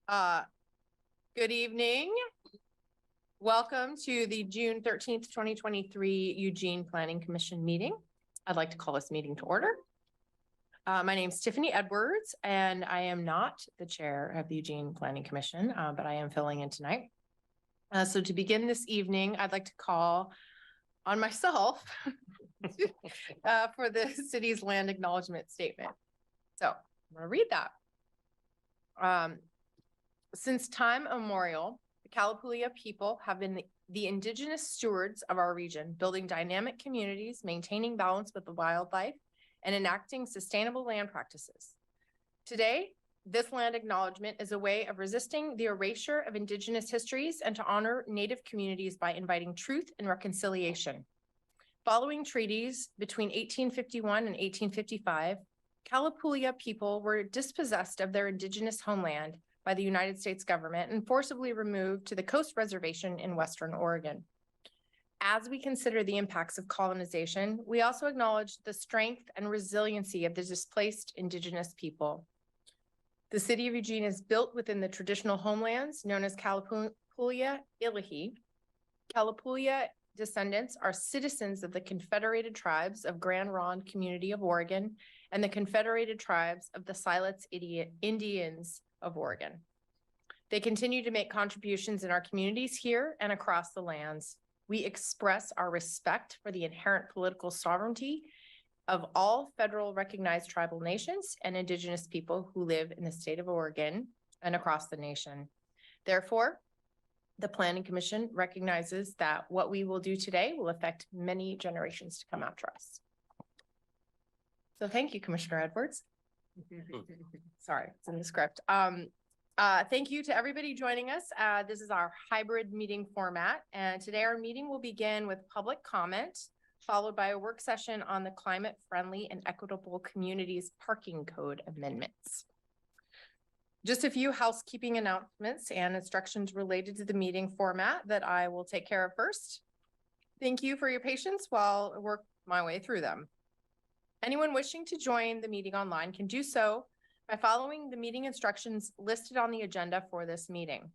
Uh, Good evening. Welcome to the June 13th, 2023 Eugene Planning Commission meeting. I'd like to call this meeting to order. My name is Tiffany Edwards, and I am not the chair of the Eugene Planning Commission, but I am filling in tonight. So to begin this evening, I'd like to call on myself for the city's land acknowledgement statement. So I'm going to read that. Since time immemorial, the Kalapuya people have been the indigenous stewards of our region, building dynamic communities, maintaining balance with the wildlife, and enacting sustainable land practices. Today, this land acknowledgement is a way of resisting the erasure of indigenous histories and to honor Native communities by inviting truth and reconciliation. Following treaties between 1851 and 1855, Kalapuya people were dispossessed of their indigenous homeland by the United States government and forcibly removed to the Coast Reservation in Western Oregon. As we consider the impacts of colonization, we also acknowledge the strength and resiliency of the displaced indigenous people. The city of Eugene is built within the traditional homelands known as Kalapuya Ilihi. Kalapuya descendants are citizens of the Confederated Tribes of Grand Ronde Community of Oregon and the Confederated Tribes of the Siletz Indians of Oregon. They continue to make contributions in our communities here and across the lands. We express our respect for the inherent political sovereignty of all federal recognized tribal nations and indigenous people who live in the state of Oregon and across the nation. Therefore, the Planning Commission recognizes that what we will do today will affect many generations to come after us. So thank you, Commissioner Edwards. Sorry, it's in the script. Thank you to everybody joining us. This is our hybrid meeting format, and today our meeting will begin with public comment, followed by a work session on the climate-friendly and equitable communities parking code amendments. Just a few housekeeping announcements and instructions related to the meeting format that I will take care of first. Thank you for your patience while I work my way through them. Anyone wishing to join the meeting online can do so by following the meeting instructions listed on the agenda for this meeting.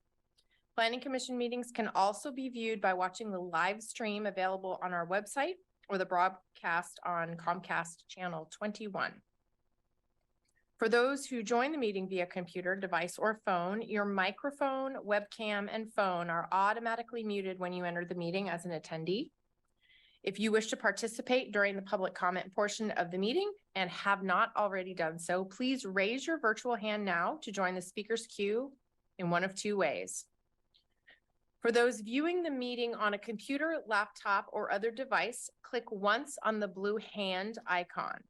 Planning Commission meetings can also be viewed by watching the live stream available on our website or the broadcast on Comcast Channel 21. For those who join the meeting via computer, device, or phone, your microphone, webcam, and phone are automatically muted when you enter the meeting as an attendee. If you wish to participate during the public comment portion of the meeting and have not already done so, please raise your virtual hand now to join the speaker's queue in one of two ways. For those viewing the meeting on a computer, laptop, or other device, click once on the blue hand icon.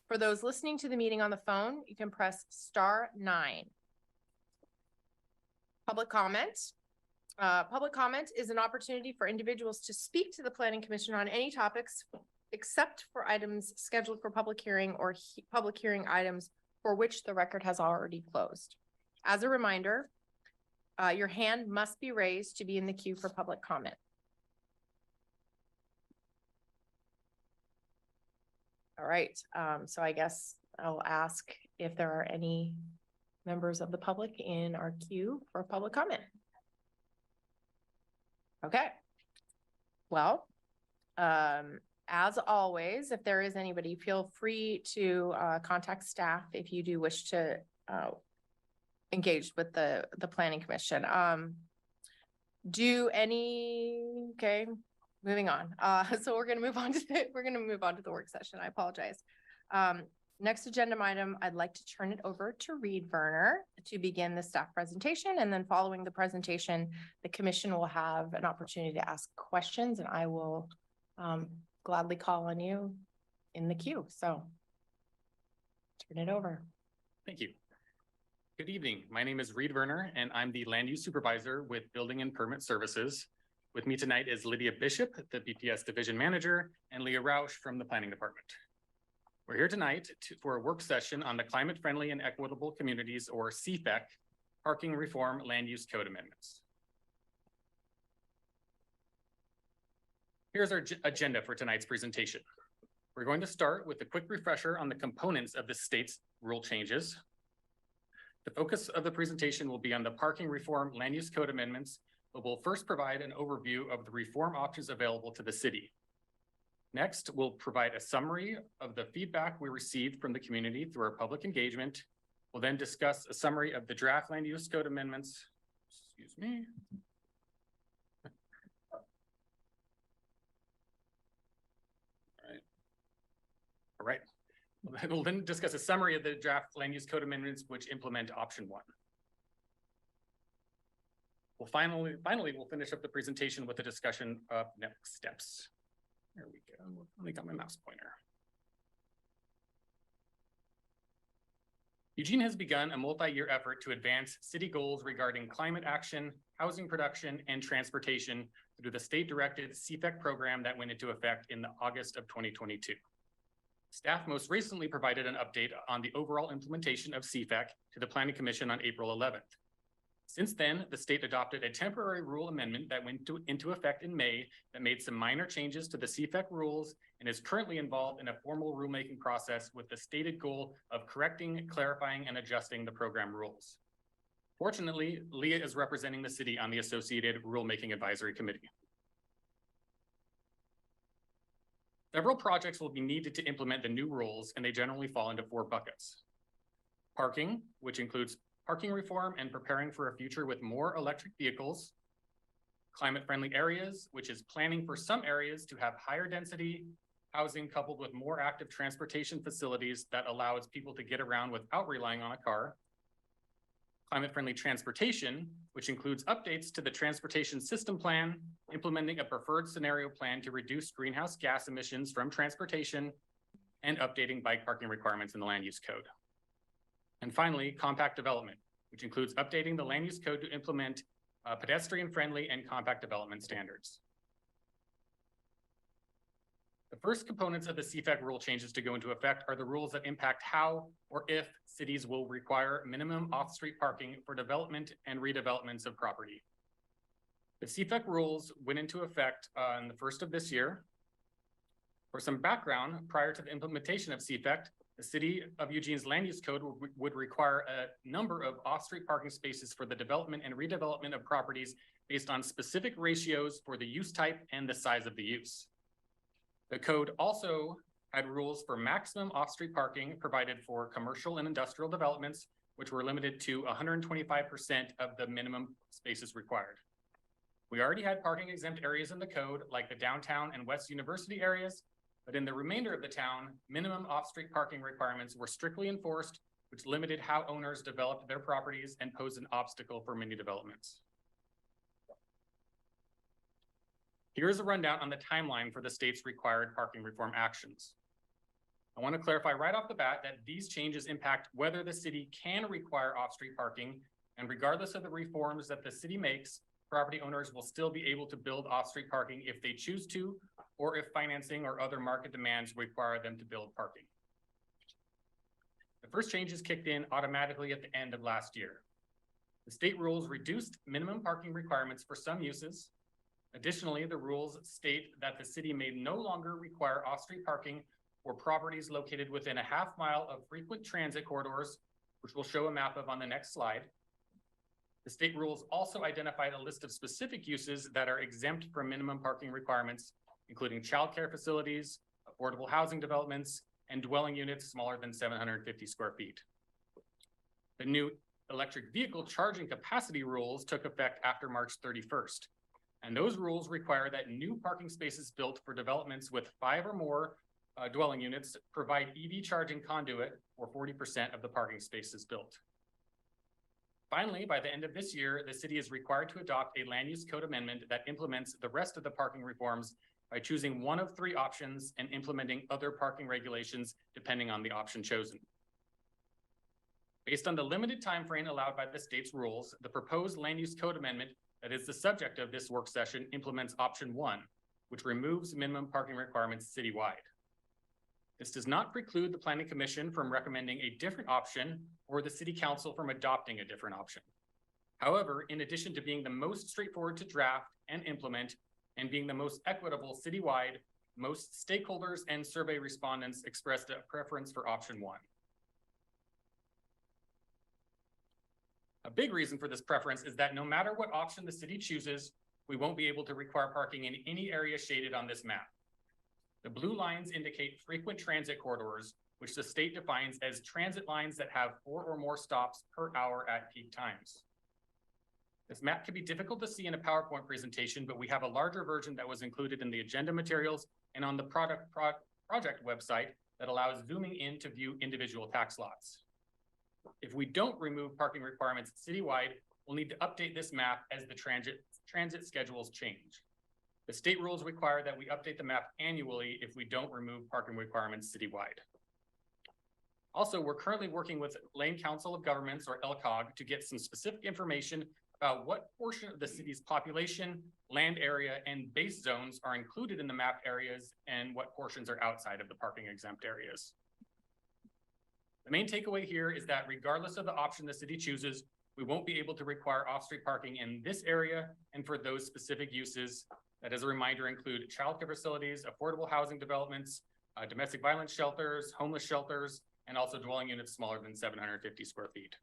For those listening to the meeting on the phone, you can press *9. Public comment. Public comment is an opportunity for individuals to speak to the Planning Commission on any topics except for items scheduled for public hearing or public hearing items for which the record has already closed. As a reminder, your hand must be raised to be in the queue for public comment. All right, so I guess I'll ask if there are any members of the public in our queue for public comment. Okay, well, as always, if there is anybody, feel free to contact staff if you do wish to engage with the Planning Commission. Okay, moving on. So we're gonna move on to the work session. I apologize. Next agenda item, I'd like to turn it over to Reed Werner to begin the staff presentation. And then following the presentation, the commission will have an opportunity to ask questions, and I will gladly call on you in the queue. So turn it over. Thank you. Good evening. My name is Reed Werner, and I'm the land use supervisor with Building and Permit Services. With me tonight is Lydia Bishop, the BPS division manager, and Leah Rausch from the planning department. We're here tonight for a work session on the climate-friendly and equitable communities, or CFEC, parking reform land use code amendments. Here's our agenda for tonight's presentation. We're going to start with a quick refresher on the components of the state's rule changes. The focus of the presentation will be on the parking reform land use code amendments, but we'll first provide an overview of the reform options available to the city. Next, we'll provide a summary of the feedback we received from the community through our public engagement. We'll then discuss a summary of the draft land use code amendments. Excuse me. All right. We'll then discuss a summary of the draft land use code amendments which implement option 1. We'll finally, we'll finish up the presentation with a discussion of next steps. There we go. I finally got my mouse pointer. Eugene has begun a multi-year effort to advance city goals regarding climate action, housing production, and transportation through the state-directed CFEC program that went into effect in August of 2022. Staff most recently provided an update on the overall implementation of CFEC to the Planning Commission on April 11th. Since then, the state adopted a temporary rule amendment that went into effect in May that made some minor changes to the CFEC rules and is currently involved in a formal rulemaking process with the stated goal of correcting, clarifying, and adjusting the program rules. Fortunately, Leah is representing the city on the Associated Rulemaking Advisory Committee. Several projects will be needed to implement the new rules, and they generally fall into 4 buckets. Parking, which includes parking reform and preparing for a future with more electric vehicles. Climate-friendly areas, which is planning for some areas to have higher density housing coupled with more active transportation facilities that allows people to get around without relying on a car. Climate-friendly transportation, which includes updates to the transportation system plan, implementing a preferred scenario plan to reduce greenhouse gas emissions from transportation, and updating bike parking requirements in the land use code. And finally, compact development, which includes updating the land use code to implement pedestrian-friendly and compact development standards. The first components of the CFEC rule changes to go into effect are the rules that impact how or if cities will require minimum off-street parking for development and redevelopments of property. The CFEC rules went into effect on the 1st of this year. For some background, prior to the implementation of CFEC, the City of Eugene's land use code would require a number of off-street parking spaces for the development and redevelopment of properties based on specific ratios for the use type and the size of the use. The code also had rules for maximum off-street parking provided for commercial and industrial developments, which were limited to 125% of the minimum spaces required. We already had parking exempt areas in the code, like the downtown and West University areas, but in the remainder of the town, minimum off-street parking requirements were strictly enforced, which limited how owners developed their properties and posed an obstacle for many developments. Here's a rundown on the timeline for the state's required parking reform actions. I want to clarify right off the bat that these changes impact whether the city can require off-street parking, and regardless of the reforms that the city makes, property owners will still be able to build off-street parking if they choose to, or if financing or other market demands require them to build parking. The first changes kicked in automatically at the end of last year. The state rules reduced minimum parking requirements for some uses. Additionally, the rules state that the city may no longer require off-street parking for properties located within a half mile of frequent transit corridors, which we'll show a map of on the next slide. The state rules also identified a list of specific uses that are exempt from minimum parking requirements, including childcare facilities, affordable housing developments, and dwelling units smaller than 750 square feet. The new electric vehicle charging capacity rules took effect after March 31st. And those rules require that new parking spaces built for developments with 5 or more dwelling units provide EV charging conduit for 40% of the parking spaces built. Finally, by the end of this year, the city is required to adopt a land use code amendment that implements the rest of the parking reforms by choosing one of 3 options and implementing other parking regulations depending on the option chosen. Based on the limited time frame allowed by the state's rules, the proposed land use code amendment that is the subject of this work session implements option 1, which removes minimum parking requirements citywide. This does not preclude the Planning Commission from recommending a different option or the City Council from adopting a different option. However, in addition to being the most straightforward to draft and implement and being the most equitable citywide, most stakeholders and survey respondents expressed a preference for option 1. big reason for this preference is that no matter what option the city chooses, we won't be able to require parking in any area shaded on this map. The blue lines indicate frequent transit corridors, which the state defines as transit lines that have 4 or more stops per hour at peak times. This map can be difficult to see in a PowerPoint presentation, but we have a larger version that was included in the agenda materials and on the project website that allows zooming in to view individual tax lots. If we don't remove parking requirements citywide, we'll need to update this map as the transit schedules change. The state rules require that we update the map annually if we don't remove parking requirements citywide. Also, we're currently working with Lane Council of Governments, or LCOG, to get some specific information about what portion of the city's population, land area, and base zones are included in the map areas and what portions are outside of the parking exempt areas. The main takeaway here is that regardless of the option the city chooses, we won't be able to require off-street parking in this area and for those specific uses that, as a reminder, include childcare facilities, affordable housing developments, domestic violence shelters, homeless shelters, and also dwelling units smaller than 750 square feet.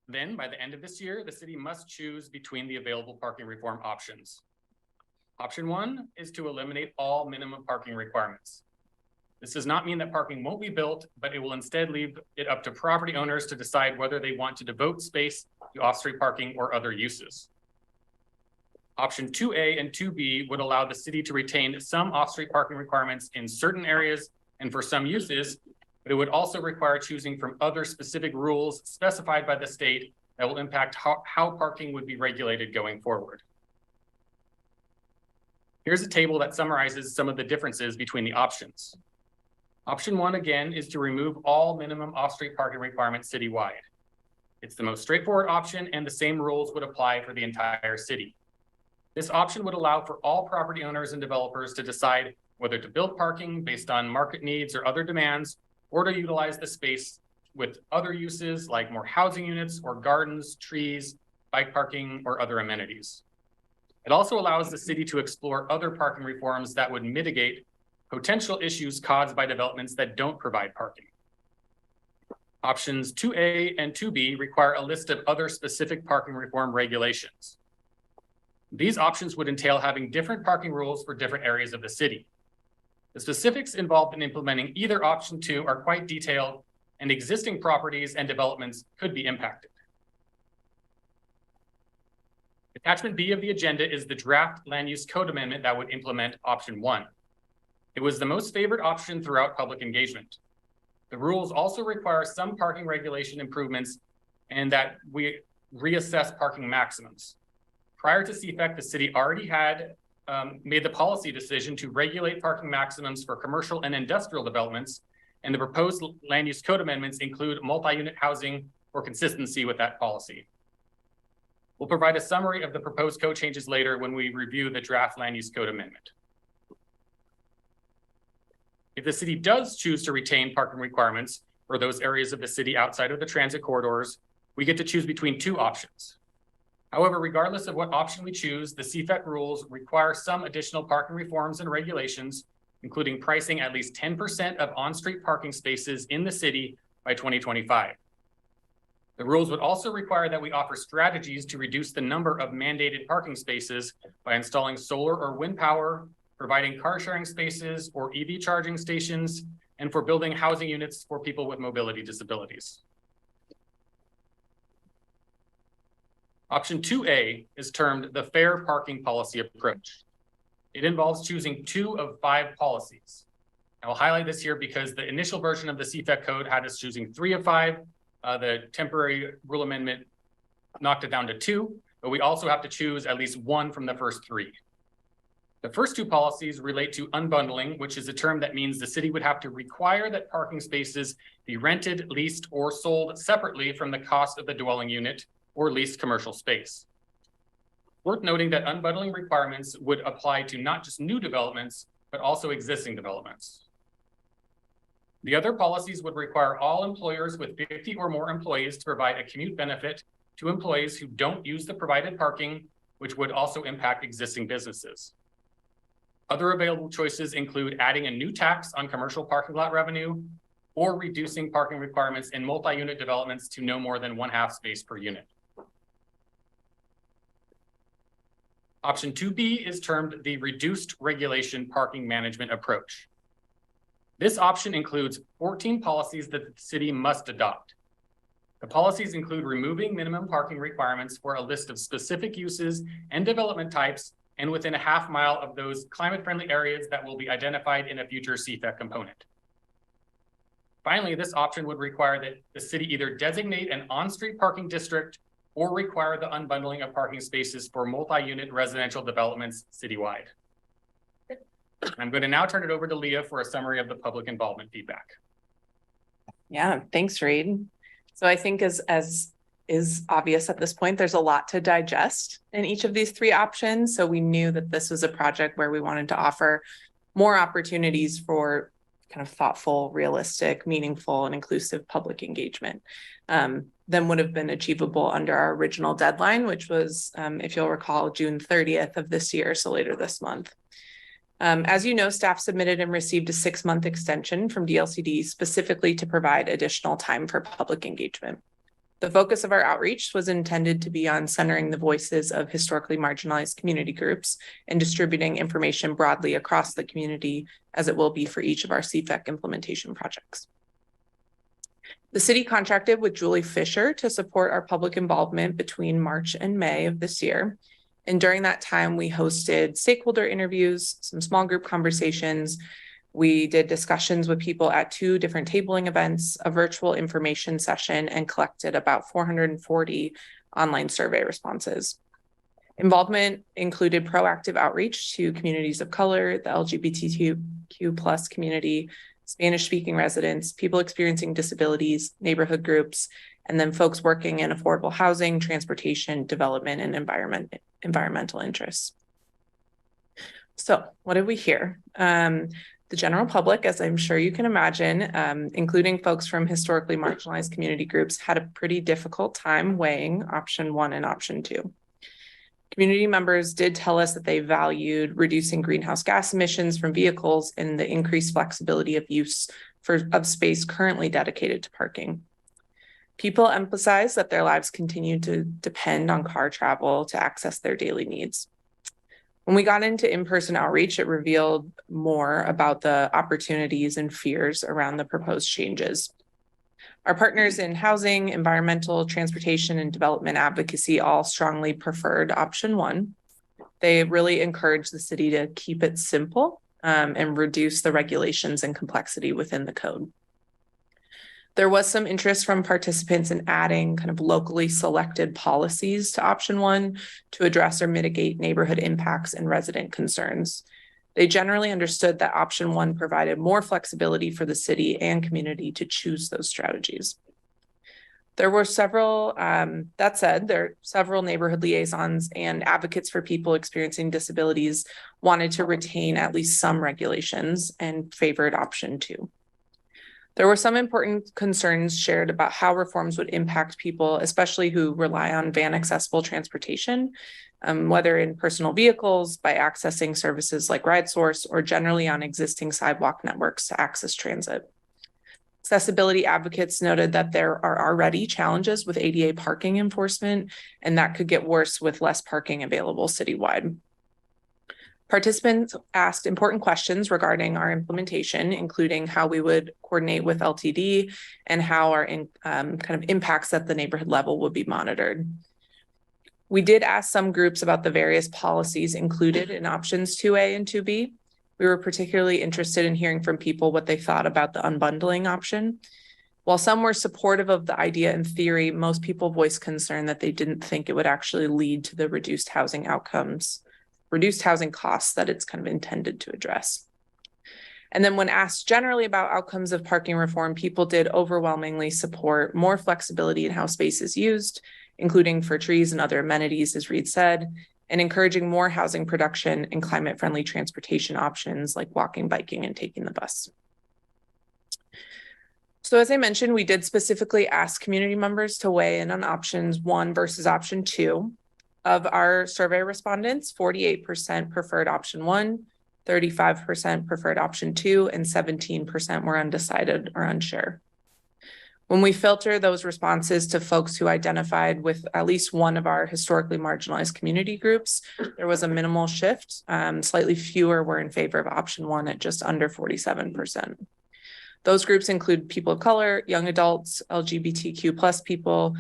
Then, by the end of this year, the city must choose between the available parking reform options. Option 1 is to eliminate all minimum parking requirements. This does not mean that parking won't be built, but it will instead leave it up to property owners to decide whether they want to devote space to off-street parking or other uses. Option 2A and 2B would allow the city to retain some off-street parking requirements in certain areas and for some uses, but it would also require choosing from other specific rules specified by the state that will impact how parking would be regulated going forward. Here's a table that summarizes some of the differences between the options. Option 1, again, is to remove all minimum off-street parking requirements citywide. It's the most straightforward option, and the same rules would apply for the entire city. This option would allow for all property owners and developers to decide whether to build parking based on market needs or other demands, or to utilize the space with other uses like more housing units or gardens, trees, bike parking, or other amenities. It also allows the city to explore other parking reforms that would mitigate potential issues caused by developments that don't provide parking. Options 2A and 2B require a list of other specific parking reform regulations. These options would entail having different parking rules for different areas of the city. The specifics involved in implementing either option 2 are quite detailed, and existing properties and developments could be impacted. Attachment B of the agenda is the draft land use code amendment that would implement option 1. It was the most favored option throughout public engagement. The rules also require some parking regulation improvements and that we reassess parking maximums. Prior to CFEC, the city already had made the policy decision to regulate parking maximums for commercial and industrial developments, and the proposed land use code amendments include multi-unit housing for consistency with that policy. We'll provide a summary of the proposed code changes later when we review the draft land use code amendment. If the city does choose to retain parking requirements for those areas of the city outside of the transit corridors, we get to choose between 2 options. However, regardless of what option we choose, the CFEC rules require some additional parking reforms and regulations, including pricing at least 10% of on-street parking spaces in the city by 2025. The rules would also require that we offer strategies to reduce the number of mandated parking spaces by installing solar or wind power, providing car sharing spaces or EV charging stations, and for building housing units for people with mobility disabilities. Option 2A is termed the fair parking policy approach. It involves choosing 2 of 5 policies. I will highlight this here because the initial version of the CFEC code had us choosing 3 of 5. The temporary rule amendment knocked it down to 2, but we also have to choose at least 1 from the first 3. The first 2 policies relate to unbundling, which is a term that means the city would have to require that parking spaces be rented, leased, or sold separately from the cost of the dwelling unit or leased commercial space. Worth noting that unbundling requirements would apply to not just new developments, but also existing developments. The other policies would require all employers with 50 or more employees to provide a commute benefit to employees who don't use the provided parking, which would also impact existing businesses. Other available choices include adding a new tax on commercial parking lot revenue, or reducing parking requirements in multi-unit developments to no more than 1/2 space per unit. Option 2B is termed the reduced regulation parking management approach. This option includes 14 policies that the city must adopt. The policies include removing minimum parking requirements for a list of specific uses and development types, and within a 1/2 mile of those climate-friendly areas that will be identified in a future CFEC component. Finally, this option would require that the city either designate an on-street parking district or require the unbundling of parking spaces for multi-unit residential developments citywide. I'm going to now turn it over to Leah for a summary of the public involvement feedback. Yeah, thanks, Reed. So I think as is obvious at this point, there's a lot to digest in each of these 3 options. So we knew that this was a project where we wanted to offer more opportunities for kind of thoughtful, realistic, meaningful, and inclusive public engagement than would have been achievable under our original deadline, which was, if you'll recall, June 30th of this year, so later this month. As you know, staff submitted and received a 6-month extension from DLCD specifically to provide additional time for public engagement. The focus of our outreach was intended to be on centering the voices of historically marginalized community groups and distributing information broadly across the community, as it will be for each of our CFEC implementation projects. The city contracted with Julie Fisher to support our public involvement between March and May of this year. And during that time, we hosted stakeholder interviews, some small group conversations. We did discussions with people at 2 different tabling events, a virtual information session, and collected about 440 online survey responses. Involvement included proactive outreach to communities of color, the LGBTQ+ community, Spanish-speaking residents, people experiencing disabilities, neighborhood groups, and then folks working in affordable housing, transportation, development, and environmental interests. So what did we hear? The general public, as I'm sure you can imagine, including folks from historically marginalized community groups, had a pretty difficult time weighing option 1 and option 2. Community members did tell us that they valued reducing greenhouse gas emissions from vehicles and the increased flexibility of use of space currently dedicated to parking. People emphasized that their lives continue to depend on car travel to access their daily needs. When we got into in-person outreach, it revealed more about the opportunities and fears around the proposed changes. Our partners in housing, environmental, transportation, and development advocacy all strongly preferred option 1. They really encouraged the city to keep it simple and reduce the regulations and complexity within the code. There was some interest from participants in adding kind of locally selected policies to option 1 to address or mitigate neighborhood impacts and resident concerns. They generally understood that option 1 provided more flexibility for the city and community to choose those strategies. There were several, that said, there are several neighborhood liaisons and advocates for people experiencing disabilities wanted to retain at least some regulations and favored option 2. There were some important concerns shared about how reforms would impact people, especially who rely on van accessible transportation, whether in personal vehicles, by accessing services like RideSource, or generally on existing sidewalk networks to access transit. Accessibility advocates noted that there are already challenges with ADA parking enforcement, and that could get worse with less parking available citywide. Participants asked important questions regarding our implementation, including how we would coordinate with LTD and how our kind of impacts at the neighborhood level would be monitored. We did ask some groups about the various policies included in options 2A and 2B. We were particularly interested in hearing from people what they thought about the unbundling option. While some were supportive of the idea in theory, most people voiced concern that they didn't think it would actually lead to the reduced housing costs that it's kind of intended to address. And then when asked generally about outcomes of parking reform, people did overwhelmingly support more flexibility in how space is used, including for trees and other amenities, as Reed said, and encouraging more housing production and climate-friendly transportation options like walking, biking, and taking the bus. So as I mentioned, we did specifically ask community members to weigh in on options 1 versus option 2. Of our survey respondents, 48% preferred option 1, 35% preferred option 2, and 17% were undecided or unsure. When we filter those responses to folks who identified with at least one of our historically marginalized community groups, there was a minimal shift. Slightly fewer were in favor of option 1 at just under 47%. Those groups include people of color, young adults, LGBTQ plus people,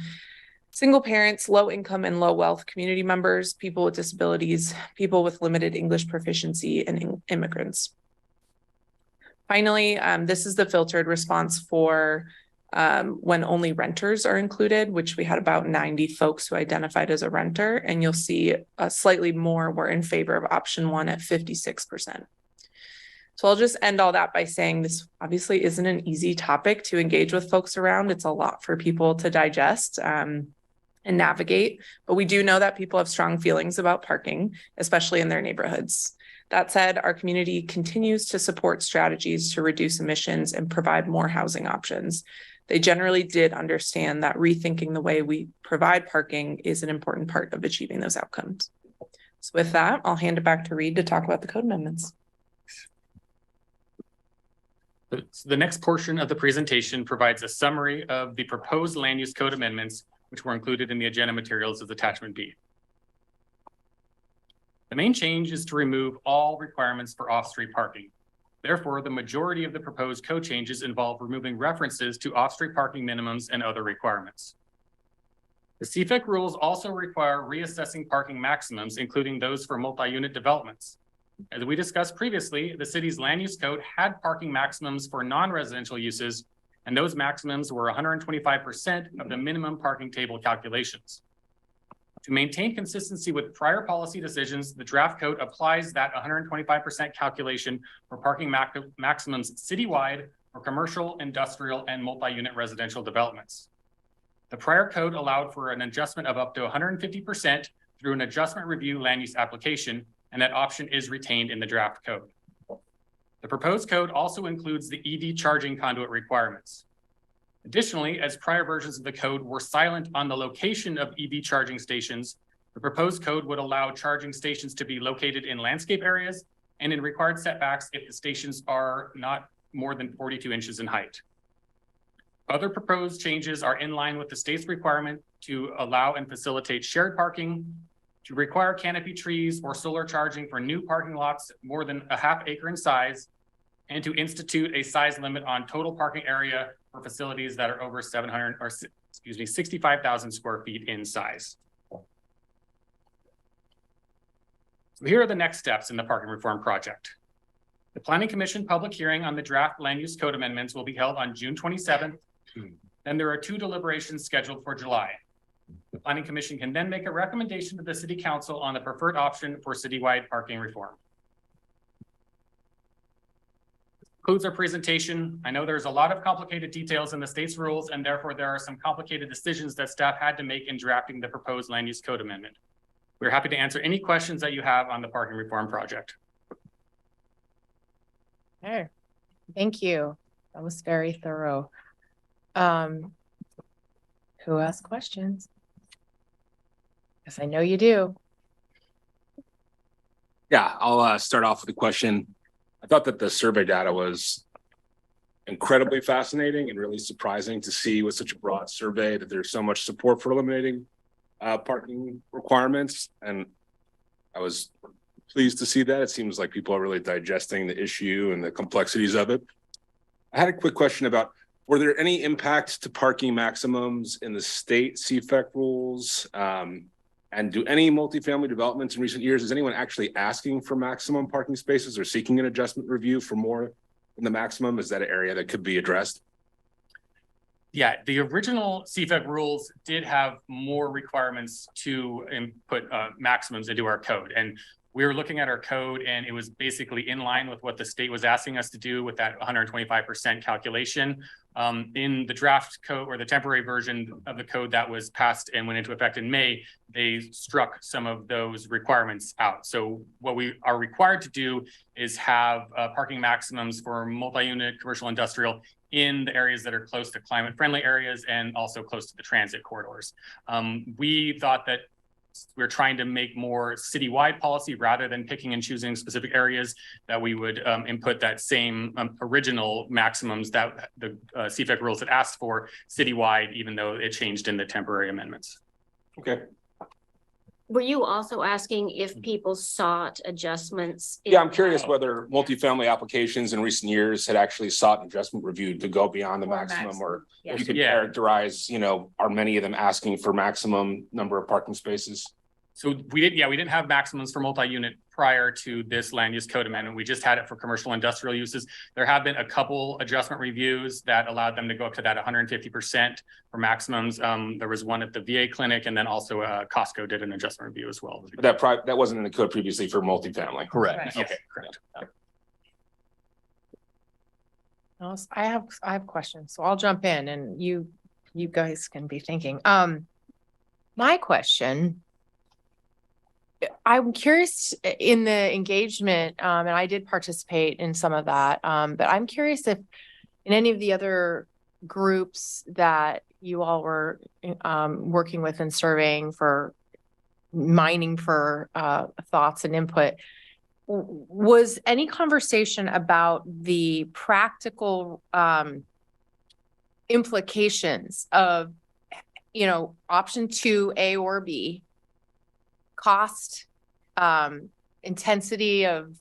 single parents, low income and low wealth community members, people with disabilities, people with limited English proficiency, and immigrants. Finally, this is the filtered response for when only renters are included, which we had about 90 folks who identified as a renter, and you'll see slightly more were in favor of option 1 at 56%. So I'll just end all that by saying this obviously isn't an easy topic to engage with folks around. It's a lot for people to digest and navigate, but we do know that people have strong feelings about parking, especially in their neighborhoods. That said, our community continues to support strategies to reduce emissions and provide more housing options. They generally did understand that rethinking the way we provide parking is an important part of achieving those outcomes. So with that, I'll hand it back to Reed to talk about the code amendments. The next portion of the presentation provides a summary of the proposed land use code amendments, which were included in the agenda materials as attachment B. The main change is to remove all requirements for off-street parking. Therefore, the majority of the proposed code changes involve removing references to off-street parking minimums and other requirements. The CFEC rules also require reassessing parking maximums, including those for multi-unit developments. As we discussed previously, the city's land use code had parking maximums for non-residential uses, and those maximums were 125% of the minimum parking table calculations. To maintain consistency with prior policy decisions, the draft code applies that 125% calculation for parking maximums citywide for commercial, industrial, and multi-unit residential developments. The prior code allowed for an adjustment of up to 150% through an adjustment review land use application, and that option is retained in the draft code. The proposed code also includes the EV charging conduit requirements. Additionally, as prior versions of the code were silent on the location of EV charging stations, the proposed code would allow charging stations to be located in landscape areas and in required setbacks if the stations are not more than 42 inches in height. Other proposed changes are in line with the state's requirement to allow and facilitate shared parking, to require canopy trees or solar charging for new parking lots more than a half acre in size, and to institute a size limit on total parking area for facilities that are over 65,000 square feet in size. So here are the next steps in the parking reform project. The Planning Commission public hearing on the draft land use code amendments will be held on June 27th. Then there are 2 deliberations scheduled for July. The Planning Commission can then make a recommendation to the City Council on the preferred option for citywide parking reform. Concludes our presentation. I know there's a lot of complicated details in the state's rules, and therefore there are some complicated decisions that staff had to make in drafting the proposed land use code amendment. We're happy to answer any questions that you have on the parking reform project. Okay, thank you. That was very thorough. Who asked questions? Yes, I know you do. Yeah, I'll start off with a question. I thought that the survey data was incredibly fascinating and really surprising to see with such a broad survey that there's so much support for eliminating parking requirements. And I was pleased to see that. It seems like people are really digesting the issue and the complexities of it. I had a quick question about, were there any impacts to parking maximums in the state CFEC rules? And do any multifamily developments in recent years, is anyone actually asking for maximum parking spaces or seeking an adjustment review for more than the maximum? Is that an area that could be addressed? Yeah, the original CFEC rules did have more requirements to input maximums into our code. And we were looking at our code and it was basically in line with what the state was asking us to do with that 125% calculation. In the draft code or the temporary version of the code that was passed and went into effect in May, they struck some of those requirements out. So what we are required to do is have parking maximums for multi-unit commercial industrial in the areas that are close to climate friendly areas and also close to the transit corridors. We thought that we're trying to make more citywide policy rather than picking and choosing specific areas, that we would input that same original maximums that the CFEC rules had asked for citywide, even though it changed in the temporary amendments. Okay. Were you also asking if people sought adjustments? Yeah, I'm curious whether multifamily applications in recent years had actually sought an adjustment review to go beyond the maximum, or Yeah. if you could Yeah. characterize, are many of them asking for maximum number of parking spaces? So we didn't have maximums for multi-unit prior to this land use code amendment. We just had it for commercial industrial uses. There have been a couple adjustment reviews that allowed them to go up to that 150% for maximums. There was one at the VA clinic, and then also Costco did an adjustment review as well. But that wasn't in the code previously for multifamily. Correct. Right. Okay, correct. I have questions, so I'll jump in and you guys can be thinking. My question, I'm curious in the engagement, and I did participate in some of that, but I'm curious if in any of the other groups that you all were working with and surveying for mining for thoughts and input, was any conversation about the practical implications of, option 2, A or B, cost, intensity of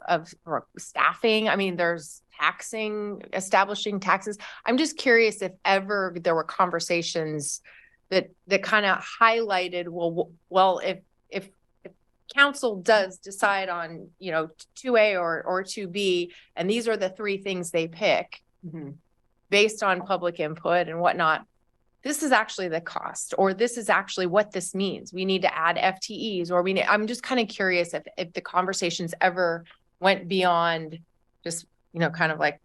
staffing? I mean, there's establishing taxes. I'm just curious if ever there were conversations that kind of highlighted, well, if council does decide on, 2A or 2B, and these are the 3 things they pick based on public input and whatnot, this is actually the cost, or this is actually what this means. We need to add FTEs, or I'm just kind of curious if the conversations ever went beyond just, kind of like,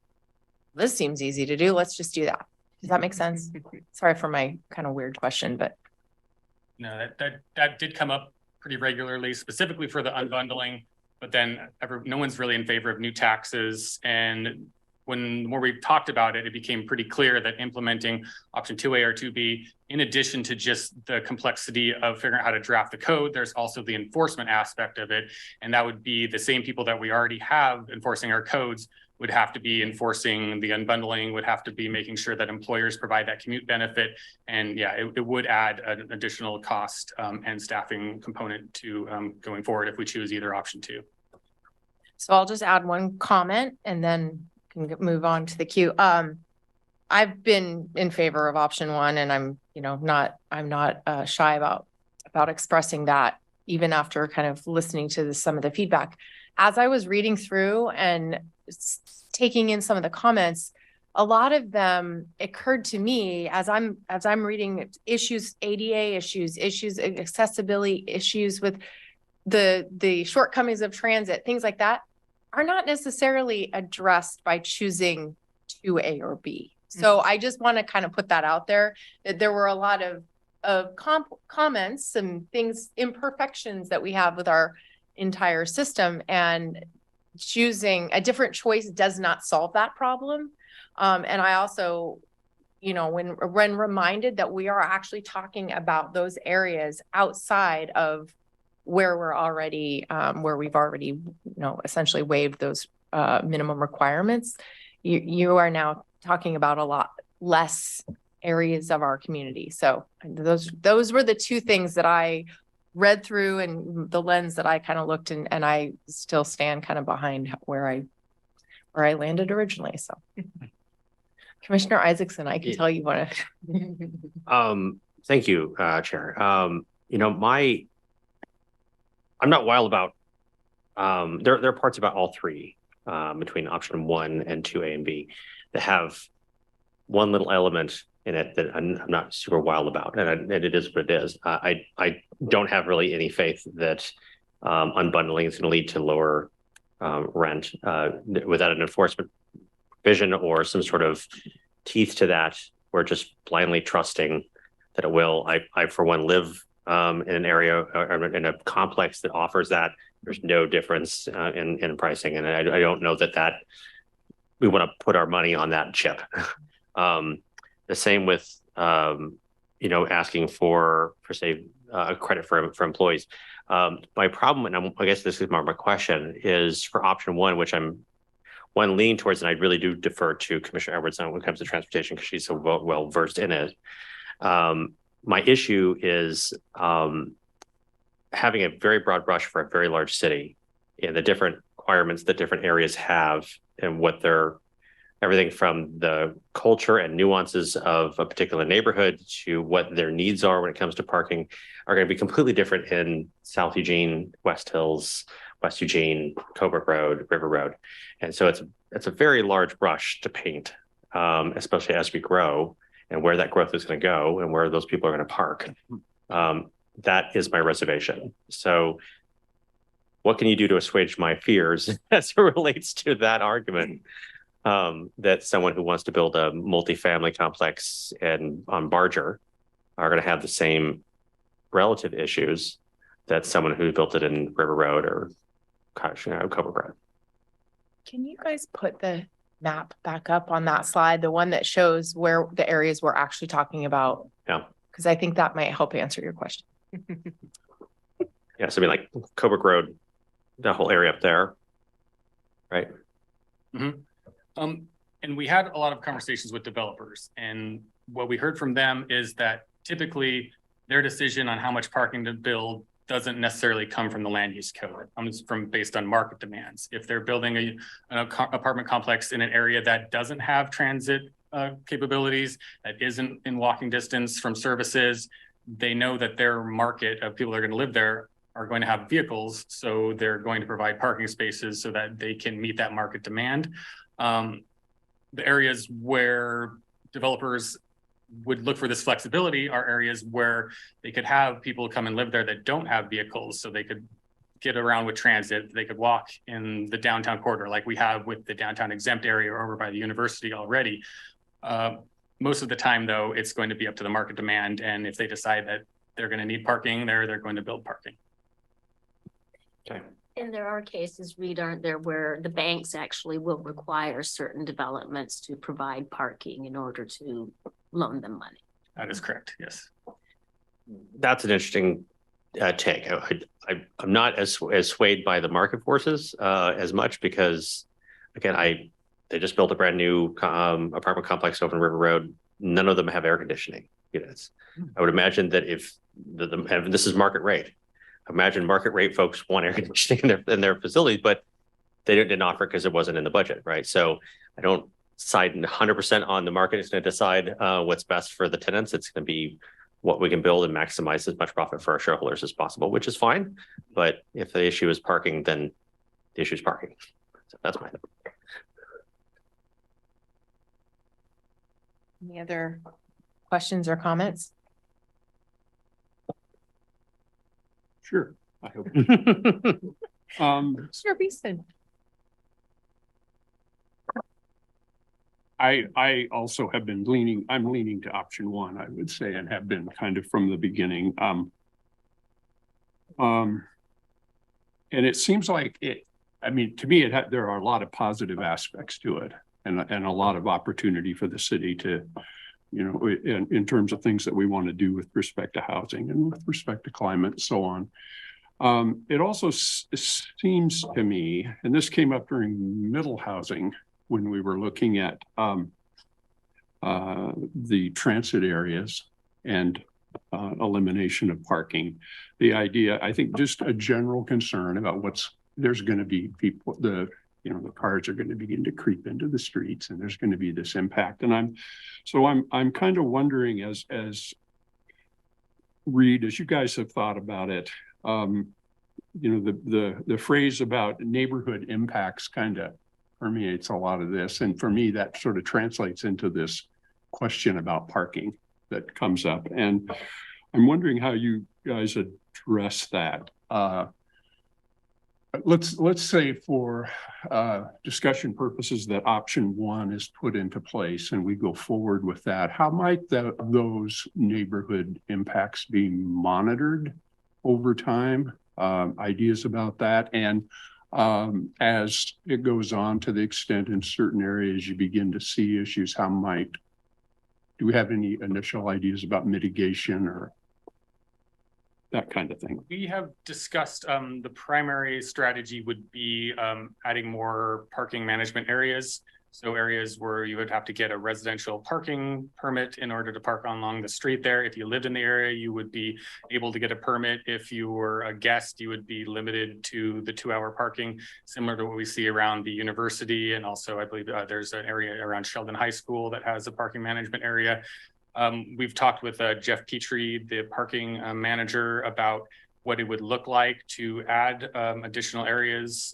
this seems easy to do, let's just do that. Does that make sense? Sorry for my kind of weird question, but. No, that did come up pretty regularly, specifically for the unbundling, but then no one's really in favor of new taxes. And when the more we talked about it, it became pretty clear that implementing option 2A or 2B, in addition to just the complexity of figuring out how to draft the code, there's also the enforcement aspect of it. And that would be the same people that we already have enforcing our codes would have to be enforcing the unbundling, would have to be making sure that employers provide that commute benefit. And yeah, it would add an additional cost and staffing component to going forward if we choose either option 2. So I'll just add one comment and then can move on to the queue. I've been in favor of option 1, and I'm not shy about expressing that, even after kind of listening to some of the feedback. As I was reading through and taking in some of the comments, a lot of them occurred to me as I'm reading issues, ADA issues, accessibility issues with the shortcomings of transit, things like that, are not necessarily addressed by choosing 2A or B. So I just want to kind of put that out there, that there were a lot of comments and things, imperfections that we have with our entire system, and choosing a different choice does not solve that problem. And I also, when reminded that we are actually talking about those areas outside of where we're already, where we've already, essentially waived those minimum requirements, you are now talking about a lot less areas of our community. So those were the 2 things that I read through, and the lens that I kind of looked in, and I still stand kind of behind where I landed originally. So Commissioner Isaacson, I can tell you want to. Thank you, Chair. I'm not wild about, there are parts about all 3 between option 1 and 2A and B that have one little element in it that I'm not super wild about, and it is what it is. I don't have really any faith that unbundling is going to lead to lower rent without an enforcement vision or some sort of teeth to that. We're just blindly trusting that it will. I for one live in an area or in a complex that offers that. There's no difference in pricing, and I don't know that we want to put our money on that chip. The same with asking for say, credit for employees. My problem, and I guess this is my question, is for option one, which I'm leaning towards, and I really do defer to Commissioner Edwards when it comes to transportation because she's so well versed in it. My issue is having a very broad brush for a very large city and the different requirements that different areas have and what they're everything from the culture and nuances of a particular neighborhood to what their needs are when it comes to parking are going to be completely different in South Eugene, West Hills, West Eugene, Cobrook Road, River Road. And so it's a very large brush to paint, especially as we grow and where that growth is going to go and where those people are going to park. That is my reservation. So what can you do to assuage my fears as it relates to that argument? That someone who wants to build a multifamily complex and on Barger are going to have the same relative issues that someone who built it in River Road or Cobrook Road. Can you guys put the map back up on that slide, the one that shows where the areas we're actually talking about? Yeah. Because I think that might help answer your question. Yeah, so I mean, like Cobrook Road, that whole area up there, right? Mm-hmm. And we had a lot of conversations with developers, and what we heard from them is that typically their decision on how much parking to build doesn't necessarily come from the land use code. It comes from based on market demands. If they're building an apartment complex in an area that doesn't have transit capabilities, that isn't in walking distance from services, they know that their market of people that are going to live there are going to have vehicles, so they're going to provide parking spaces so that they can meet that market demand. The areas where developers would look for this flexibility are areas where they could have people come and live there that don't have vehicles, so they could get around with transit. They could walk in the downtown corridor like we have with the downtown exempt area over by the university already. Most of the time, though, it's going to be up to the market demand, and if they decide that they're going to need parking there, they're going to build parking. Okay. And there are cases, Reed, aren't there, where the banks actually will require certain developments to provide parking in order to loan them money? That is correct, yes. That's an interesting take. I'm not as swayed by the market forces as much because, again, they just built a brand new apartment complex over in River Road. None of them have air conditioning units. I would imagine that if and this is market rate. Imagine market rate folks want air conditioning in their facilities, but they didn't offer it because it wasn't in the budget, right? So I don't side 100% on the market. It's going to decide what's best for the tenants. It's going to be what we can build and maximize as much profit for our shareholders as possible, which is fine. But if the issue is parking, then the issue is parking. So that's my thing. Any other questions or comments? Sure. I hope. Sure, Beeson. I also have been I'm leaning to option one, I would say, and have been kind of from the beginning. And it seems like I mean, to me, there are a lot of positive aspects to it and a lot of opportunity for the city to, in terms of things that we want to do with respect to housing and with respect to climate and so on. It also seems to me, and this came up during middle housing when we were looking at the transit areas and elimination of parking. The idea, I think, just a general concern about there's going to be people, the cars are going to begin to creep into the streets, and there's going to be this impact. And I'm kind of wondering, as Reed, as you guys have thought about it, the phrase about neighborhood impacts kind of permeates a lot of this. And for me, that sort of translates into this question about parking that comes up. And I'm wondering how you guys address that. Let's say for discussion purposes that option one is put into place and we go forward with that. How might those neighborhood impacts be monitored over time? Ideas about that. And as it goes on, to the extent in certain areas you begin to see issues, how might do we have any initial ideas about mitigation or that kind of thing? We have discussed, the primary strategy would be, adding more parking management areas. So areas where you would have to get a residential parking permit in order to park along the street there. If you lived in the area, you would be able to get a permit. If you were a guest, you would be limited to the 2-hour parking, similar to what we see around the university. And also, I believe there's an area around Sheldon High School that has a parking management area. We've talked with Jeff Petrie, the parking manager, about what it would look like to add additional areas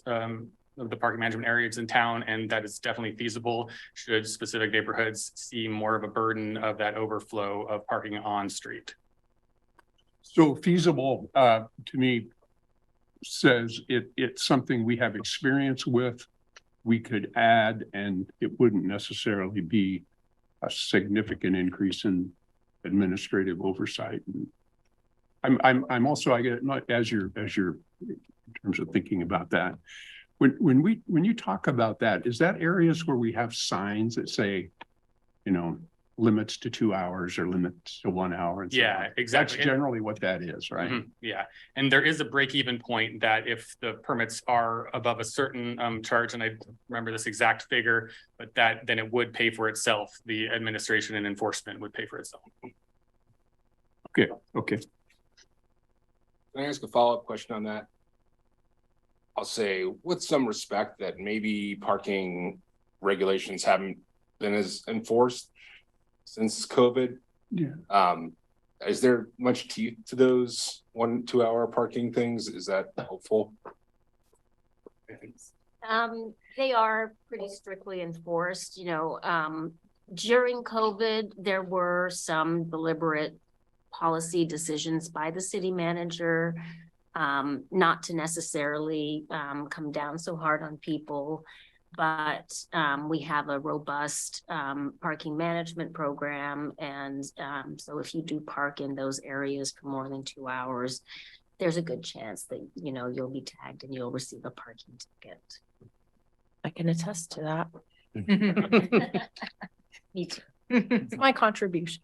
of the parking management areas in town, and that is definitely feasible should specific neighborhoods see more of a burden of that overflow of parking on street. So feasible, to me, says it's something we have experience with, we could add, and it wouldn't necessarily be a significant increase in administrative oversight. And I'm also, I get, not as you're in terms of thinking about that. When you talk about that, is that areas where we have signs that say, you know, limits to 2 hours or limits to 1 hour? And so Yeah, on? exactly. That's generally what that is, right? Yeah, and there is a break-even point that if the permits are above a certain charge, and I remember this exact figure, but that then it would pay for itself. The administration and enforcement would pay for itself. Okay. Can I ask a follow-up question on that? I'll say with some respect that maybe parking regulations haven't been as enforced since COVID. Yeah. Is there much teeth to those 1-2 hour parking things? Is that helpful? They are pretty strictly enforced, you know, during COVID, there were some deliberate policy decisions by the city manager, not to necessarily come down so hard on people, but we have a robust parking management program. And so if you do park in those areas for more than 2 hours, there's a good chance that, you know, you'll be tagged and you'll receive a parking ticket. I can attest to that. Me too. It's my contribution.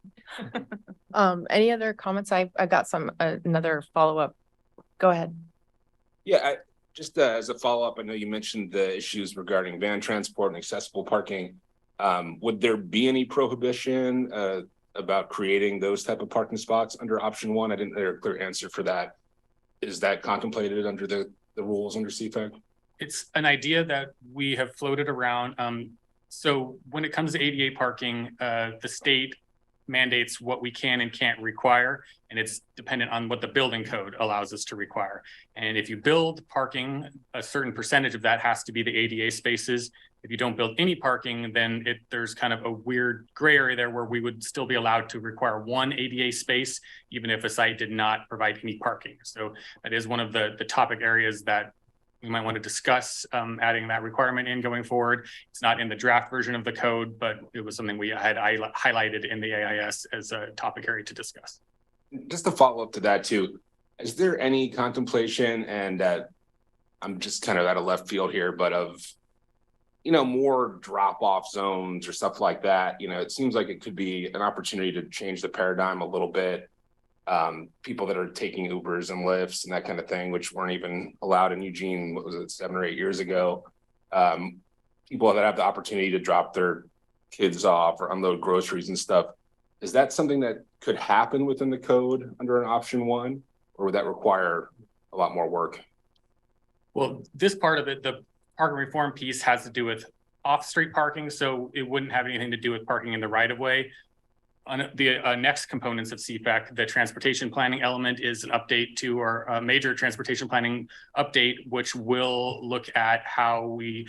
Any other comments? I got another follow-up. Go ahead. Yeah, just as a follow-up, I know you mentioned the issues regarding van transport and accessible parking. Would there be any prohibition about creating those type of parking spots under option 1? I didn't hear a clear answer for that. Is that contemplated under the rules under CFAC? It's an idea that we have floated around. So when it comes to ADA parking, the state mandates what we can and can't require, and it's dependent on what the building code allows us to require. And if you build parking, a certain percentage of that has to be the ADA spaces. If you don't build any parking, then there's kind of a weird gray area there where we would still be allowed to require 1 ADA space, even if a site did not provide any parking. So that is one of the topic areas that we might want to discuss adding that requirement in going forward. It's not in the draft version of the code, but it was something we had highlighted in the AIS as a topic area to discuss. Just to follow up to that too, is there any contemplation, and I'm just kind of out of left field here, but of, you know, more drop-off zones or stuff like that? You know, it seems like it could be an opportunity to change the paradigm a little bit. People that are taking Ubers and Lyfts and that kind of thing, which weren't even allowed in Eugene, what was it, 7 or 8 years ago? People that have the opportunity to drop their kids off or unload groceries and stuff. Is that something that could happen within the code under an option 1, or would that require a lot more work? Well, this part of it, the parking reform piece, has to do with off-street parking, so it wouldn't have anything to do with parking in the right-of-way. On the next components of CFAC, the transportation planning element is an update to our major transportation planning update, which will look at how we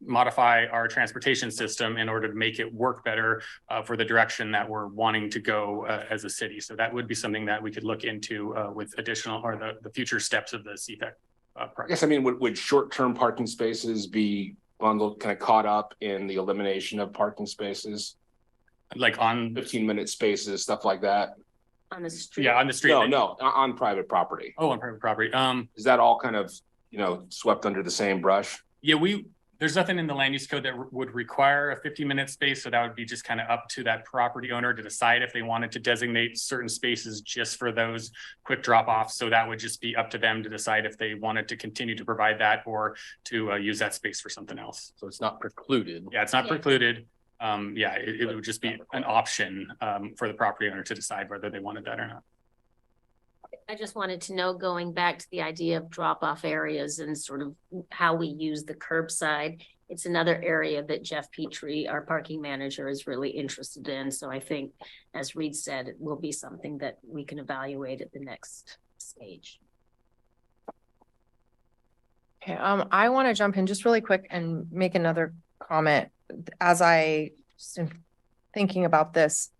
modify our transportation system in order to make it work better for the direction that we're wanting to go as a city. So that would be something that we could look into with additional, or the future steps of the CFAC project. I guess, I mean, would short-term parking spaces be bundled, kind of caught up in the elimination of parking spaces? Like on 15-minute spaces, stuff like that? On the street? Yeah, on the street. No, on private property. Oh, on private property. Is that all kind of, you know, swept under the same brush? Yeah, There's nothing in the land use code that would require a 50-minute space, so that would be just kind of up to that property owner to decide if they wanted to designate certain spaces just for those quick drop-offs. So that would just be up to them to decide if they wanted to continue to provide that or to use that space for something else. So it's not precluded. Yeah, it's not Yeah. precluded. Yeah, it would just be an option for the property owner to decide whether they wanted that or not. I just wanted to know, going back to the idea of drop-off areas and sort of how we use the curbside. It's another area that Jeff Petrie, our parking manager, is really interested in. So I think, as Reed said, it will be something that we can evaluate at the next stage. Okay, I want to jump in just really quick and make another comment as I just am thinking about this.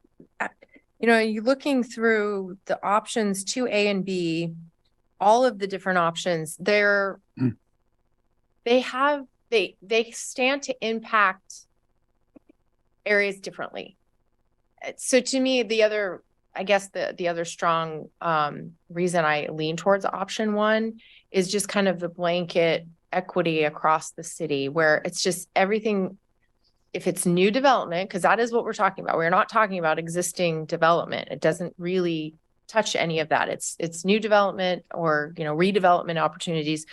You know, you looking through the options 2A and B, all of the different options, they stand to impact areas differently. So to me, the other strong reason I lean towards option 1 is just kind of the blanket equity across the city, where it's just everything. If it's new development, because that is what we're talking about. We're not talking about existing development. It doesn't really touch any of that. It's new development or, you know, redevelopment opportunities.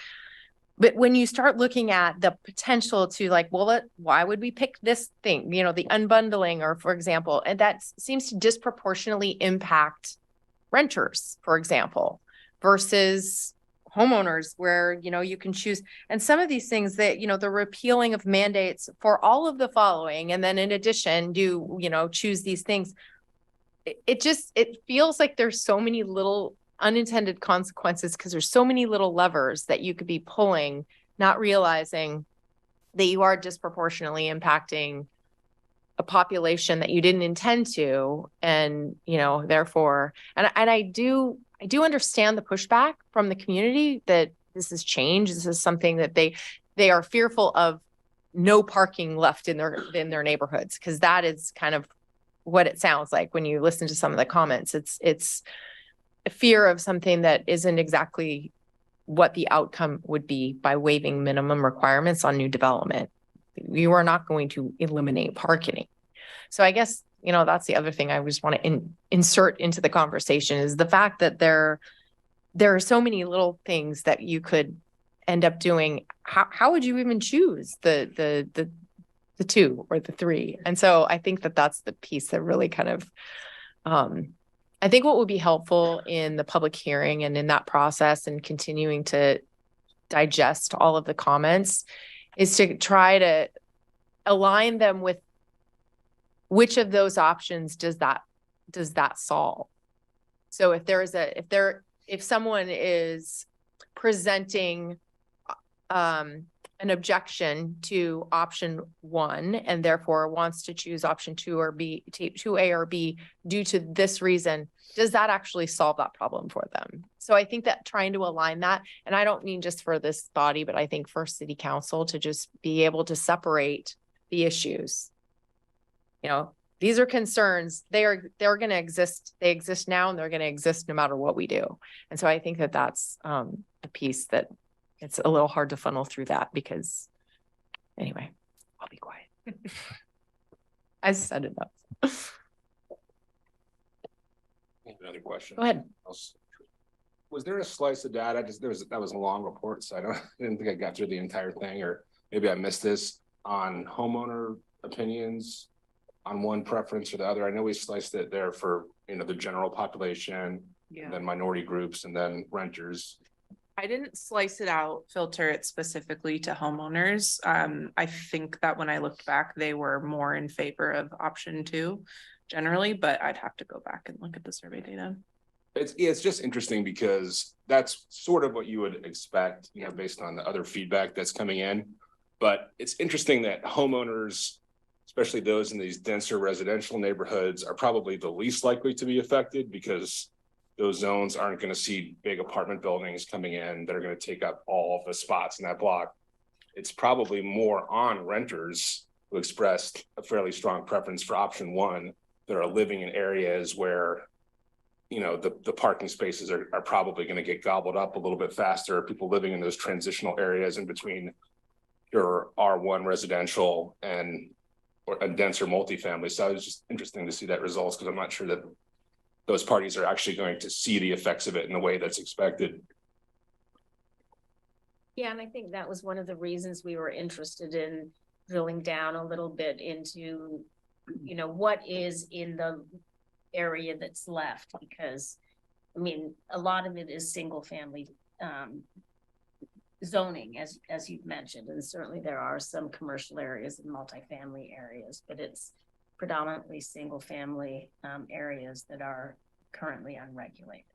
But when you start looking at the potential to like, well, why would we pick this thing? You know, the unbundling, or for example, and that seems to disproportionately impact renters, for example, versus homeowners, where, you know, you can choose. And some of these things that, you know, the repealing of mandates for all of the following, and then in addition, choose these things. It feels like there's so many little unintended consequences because there's so many little levers that you could be pulling, not realizing that you are disproportionately impacting a population that you didn't intend to. And, you know, therefore, and I do understand the pushback from the community that this is change. This is something that they are fearful of, no parking left in their neighborhoods, because that is kind of what it sounds like when you listen to some of the comments. It's a fear of something that isn't exactly what the outcome would be by waiving minimum requirements on new development. You are not going to eliminate parking. So I guess, you know, that's the other thing I just want to insert into the conversation, is the fact that there are so many little things that you could end up doing. How would you even choose the 2 or the 3? And so I think that that's the piece that really kind of, I think what would be helpful in the public hearing and in that process and continuing to digest all of the comments is to try to align them with which of those options does that solve. So if someone is presenting an objection to option 1 and therefore wants to choose option 2 or B, 2A or B due to this reason, does that actually solve that problem for them? So I think that trying to align that, and I don't mean just for this body, but I think for city council to just be able to separate the issues. You know, these are concerns. They're going to exist. They exist now, and they're going to exist no matter what we do. And so I think that that's a piece that it's a little hard to funnel through that, because anyway, I'll be quiet. I said enough. Another question. Go ahead. Was there a slice of data? That was a long report, so I didn't think I got through the entire thing, or maybe I missed this, on homeowner opinions on one preference or the other. I know we sliced it there for, you know, the general population, and then minority groups, and then renters. I didn't slice it out, filter it specifically to homeowners. I think that when I looked back, they were more in favor of option 2 generally, but I'd have to go back and look at the survey data. It's just interesting because that's sort of what you would expect, you know, based on the other feedback that's coming in. But it's interesting that homeowners, especially those in these denser residential neighborhoods, are probably the least likely to be affected, because those zones aren't going to see big apartment buildings coming in that are going to take up all of the spots in that block. It's probably more on renters who expressed a fairly strong preference for option 1 that are living in areas where, you know, the parking spaces are probably going to get gobbled up a little bit faster. People living in those transitional areas in between pure R1 residential and or a denser multifamily. So it was just interesting to see that results because I'm not sure that those parties are actually going to see the effects of it in the way that's expected. Yeah, and I think that was one of the reasons we were interested in drilling down a little bit into, you know, what is in the area that's left, because I mean, a lot of it is single family zoning, as you've mentioned, and certainly there are some commercial areas and multifamily areas, but it's predominantly single family areas that are currently unregulated.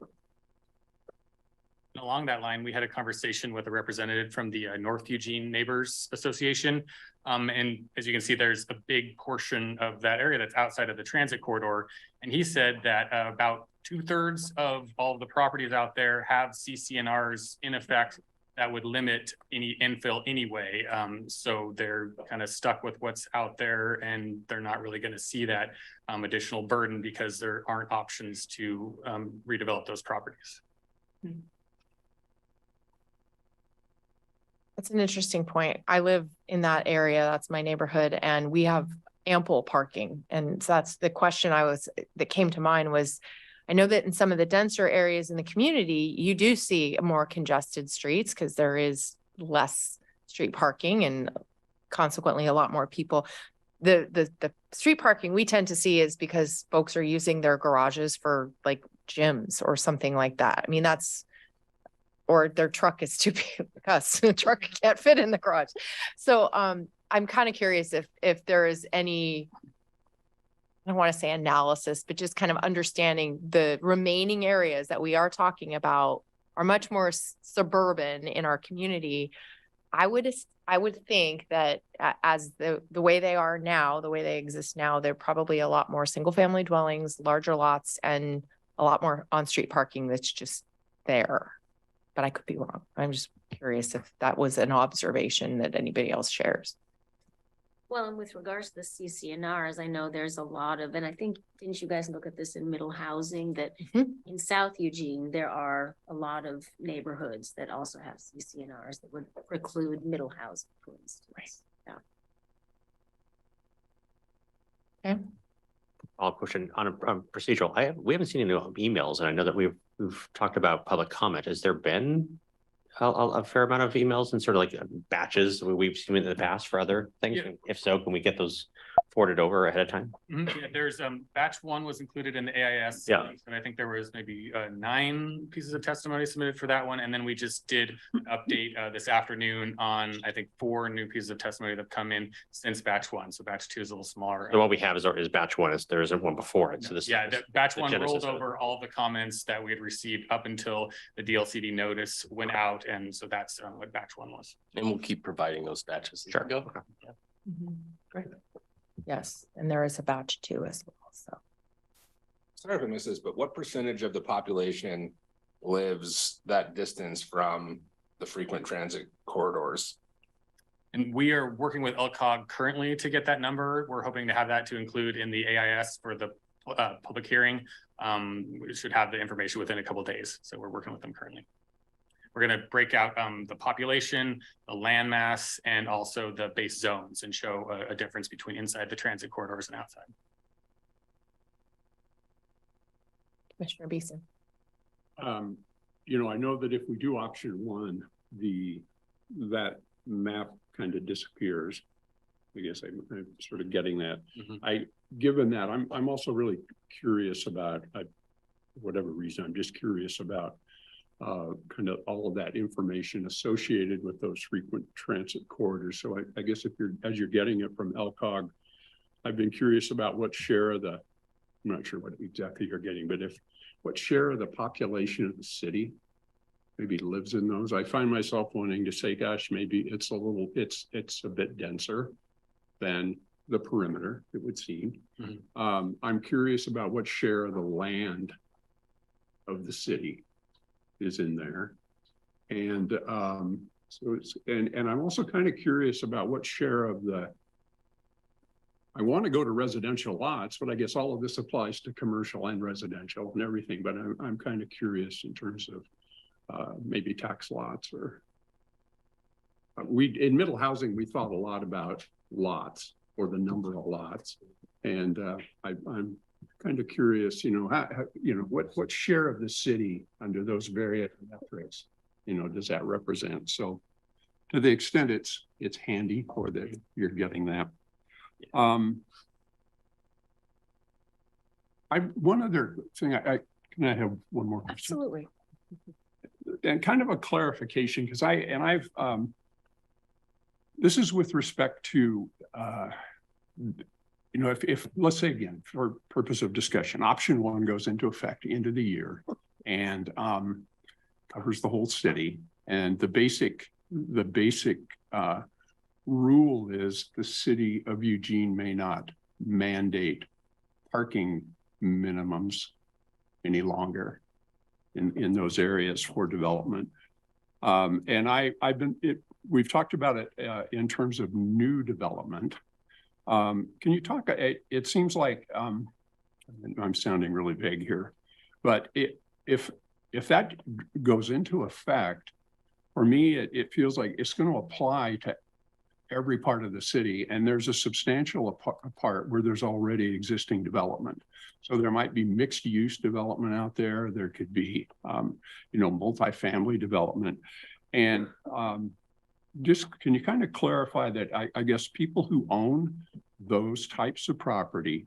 Along that line, we had a conversation with a representative from the North Eugene Neighbors Association. And as you can see, there's a big portion of that area that's outside of the transit corridor. And he said that about 2/3 of all of the properties out there have CCNRs in effect that would limit any infill anyway. So they're kind of stuck with what's out there, and they're not really going to see that additional burden because there aren't options to redevelop those properties. That's an interesting point. I live in that area. That's my neighborhood, and we have ample parking. And so that's the question that came to mind was, I know that in some of the denser areas in the community, you do see more congested streets because there is less street parking and consequently a lot more people. The street parking we tend to see is because folks are using their garages for like gyms or something like that. I mean, or their truck is too big because the truck can't fit in the garage. So I'm kind of curious if there is any, I don't want to say analysis, but just kind of understanding the remaining areas that we are talking about are much more suburban in our community. I would think that as the way they are now, the way they exist now, they're probably a lot more single family dwellings, larger lots, and a lot more on-street parking that's just there. But I could be wrong. I'm just curious if that was an observation that anybody else shares. Well, and with regards to the CCNRs, I know there's a lot of, and I think, didn't you guys look at this in middle housing, that in South Eugene, there are a lot of neighborhoods that also have CCNRs that would preclude middle housing, for instance. Right. Yeah. Okay. I'll question on a procedural. We haven't seen any emails, and I know that we've talked about public comment. Has there been a fair amount of emails and sort of like batches we've seen in the past for other things? Yeah. If so, can we get those forwarded over ahead of time? Yeah, there's batch 1 was included in the AIS. Yeah. And I think there was maybe 9 pieces of testimony submitted for that one. And then we just did an update this afternoon on, I think, 4 new pieces of testimony that have come in since batch 1. So batch 2 is a little smaller. So what we have is batch 1. There isn't one before it. So this batch 1 rolled over all the comments that we had received up until the DLCD notice went out. And so that's what batch 1 was. And we'll keep providing those batches. Sure. Go. Okay. Mm-hmm. Great. Yes, and there is a batch 2 as well. So Sorry if I missed this, but what percentage of the population lives that distance from the frequent transit corridors? And we are working with LCOG currently to get that number. We're hoping to have that to include in the AIS for the public hearing. We should have the information within a couple of days. So we're working with them currently. We're going to break out the population, the landmass, and also the base zones and show a difference between inside the transit corridors and outside. Commissioner Beeson. You know, I know that if we do option 1, that map kind of disappears. I guess I'm sort of getting that. Given that, I'm also really curious about, whatever reason, I'm just curious about kind of all of that information associated with those frequent transit corridors. So I guess as you're getting it from LCOG, I've been curious about what share of I'm not sure what exactly you're getting, but what share of the population of the city maybe lives in those. I find myself wanting to say, gosh, maybe it's a bit denser than the perimeter, it would seem. I'm curious about what share of the land of the city is in there. And so and I'm also kind of curious about what share of I want to go to residential lots, but I guess all of this applies to commercial and residential and everything. But I'm kind of curious in terms of maybe tax lots or. in middle housing, we thought a lot about lots or the number of lots. And I'm kind of curious, what share of the city under those various metrics, does that represent? So to the extent it's handy or that you're getting that. One other thing, can I have one more question? Absolutely. And kind of a clarification, because this is with respect to, if let's say again, for purpose of discussion, option 1 goes into effect end of the year and covers the whole city. And the basic rule is the city of Eugene may not mandate parking minimums any longer in those areas for development. And we've talked about it in terms of new development. Can you talk, it seems like, I'm sounding really vague here, but if that goes into effect, for me, it feels like it's going to apply to every part of the city. And there's a substantial part where there's already existing development. So there might be mixed use development out there. There could be, multifamily development. And just can you kind of clarify that I guess people who own those types of property,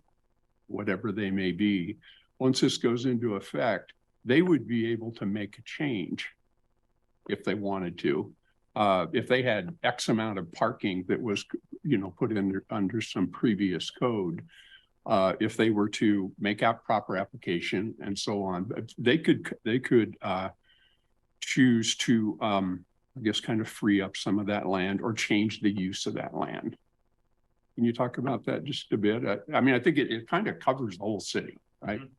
whatever they may be, once this goes into effect, they would be able to make a change if they wanted to. If they had X amount of parking that was, put in under some previous code, if they were to make out proper application and so on, they could choose to, I guess, kind of free up some of that land or change the use of that land. Can you talk about that just a bit? I mean, I think it kind of covers the whole city, right? Mm-hmm.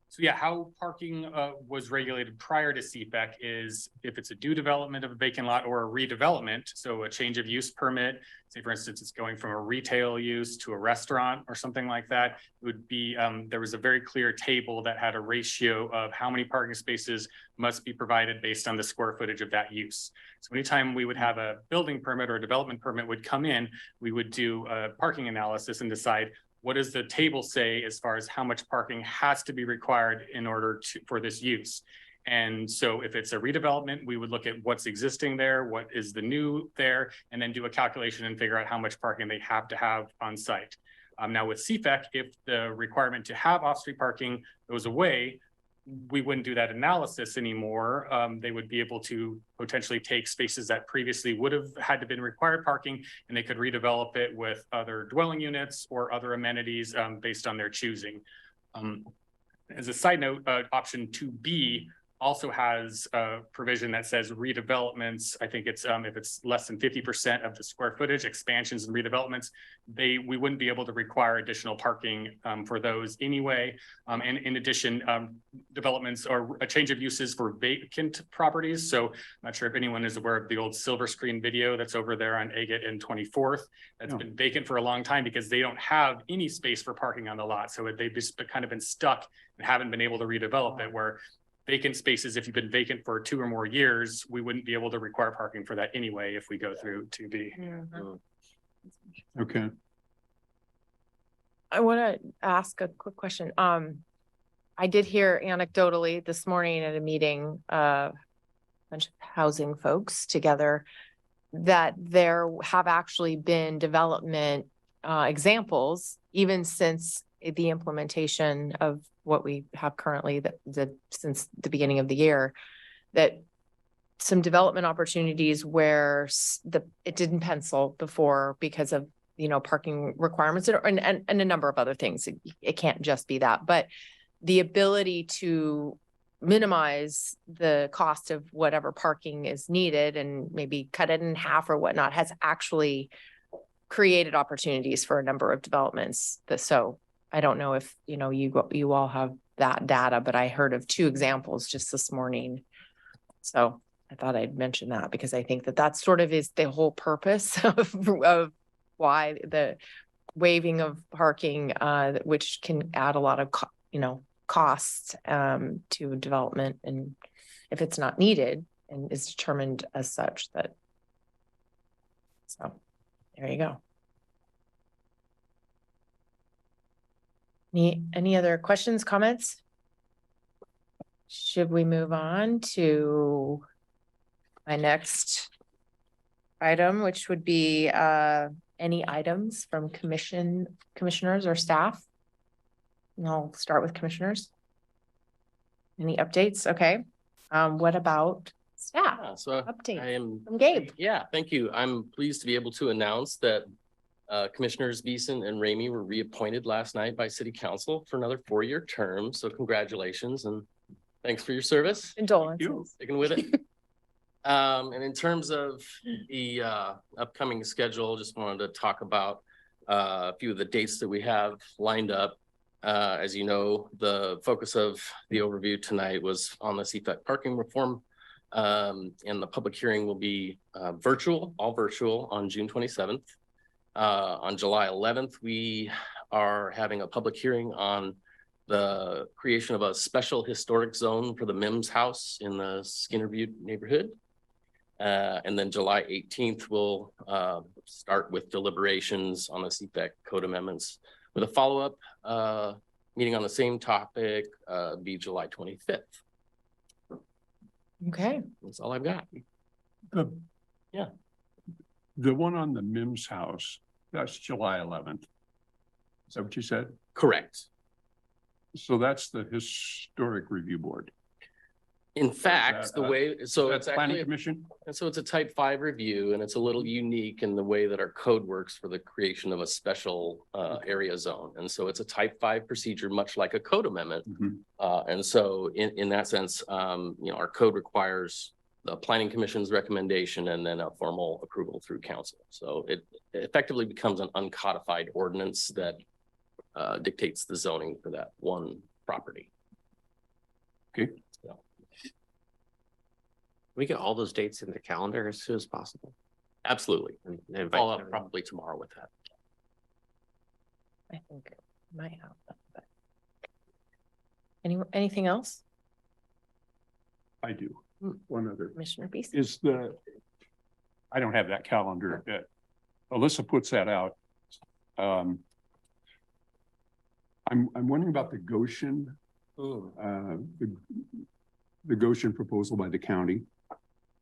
So yeah, how parking was regulated prior to CFEC is if it's a new development of a vacant lot or a redevelopment, so a change of use permit, say for instance, it's going from a retail use to a restaurant or something like that, it would be, there was a very clear table that had a ratio of how many parking spaces must be provided based on the square footage of that use. So anytime we would have a building permit or a development permit would come in, we would do a parking analysis and decide what does the table say as far as how much parking has to be required in order for this use? And so if it's a redevelopment, we would look at what's existing there, what is the new there, and then do a calculation and figure out how much parking they have to have on site. Now with CFEC, if the requirement to have off-street parking goes away, we wouldn't do that analysis anymore. They would be able to potentially take spaces that previously would have had to been required parking, and they could redevelop it with other dwelling units or other amenities based on their choosing. As a side note, option 2B also has a provision that says redevelopments. I think it's if it's less than 50% of the square footage, expansions and redevelopments, we wouldn't be able to require additional parking for those anyway. And in addition, developments or a change of uses for vacant properties. So I'm not sure if anyone is aware of the old silver screen video that's over there on Agate and 24th. That's been vacant for a long time because they don't have any space for parking on the lot. So they've just kind of been stuck and haven't been able to redevelop it, where vacant spaces, if you've been vacant for 2 or more years, we wouldn't be able to require parking for that anyway if we go through 2B. Okay. I want to ask a quick question. I did hear anecdotally this morning at a meeting, a bunch of housing folks together, that there have actually been development examples, even since the implementation of what we have currently, since the beginning of the year, that some development opportunities where it didn't pencil before because of, parking requirements and a number of other things. It can't just be that, but the ability to minimize the cost of whatever parking is needed and maybe cut it in half or whatnot has actually created opportunities for a number of developments. So I don't know if, you all have that data, but I heard of 2 examples just this morning. So I thought I'd mention that because I think that sort of is the whole purpose of why the waiving of parking, which can add a lot of, costs to development. And if it's not needed and is determined as such, that So there you go. Any other questions, comments? Should we move on to my next item, which would be any items from commissioners or staff? And I'll start with commissioners. Any updates? Okay. What about staff? Yeah, so Update I am. from Gabe. Yeah, thank you. I'm pleased to be able to announce that Commissioners Beeson and Ramey were reappointed last night by City Council for another 4-year term. So congratulations and thanks for your service. Condolences. Sticking with it. And in terms of the upcoming schedule, just wanted to talk about a few of the dates that we have lined up. As you know, the focus of the overview tonight was on the CFAC parking reform. And the public hearing will be virtual, all virtual on June 27th. On July 11th, we are having a public hearing on the creation of a special historic zone for the Mims House in the Skinner Butte neighborhood. And then July 18th, we'll start with deliberations on the CFAC code amendments with a follow-up meeting on the same topic, be July 25th. Okay. That's all I've got. Yeah. The one on the Mims house, that's July 11th. Is that what you said? Correct. So that's the Historic Review Board. In fact, the way, so That's it's Planning actually, Commission? and so it's a type 5 review and it's a little unique in the way that our code works for the creation of a special area zone. And so it's a type 5 procedure, much like a code amendment. And so in that sense, our code requires the Planning Commission's recommendation and then a formal approval through council. So it effectively becomes an uncodified ordinance that dictates the zoning for that one property. Okay. We get all those dates in the calendar as soon as possible. Absolutely. And invite Follow up everyone. probably tomorrow with that. I think it might help. But anything else? I do. One other. Commissioner Beast? Is I don't have that calendar. Alyssa puts that out. I'm wondering about the Goshen, the Goshen proposal by the county.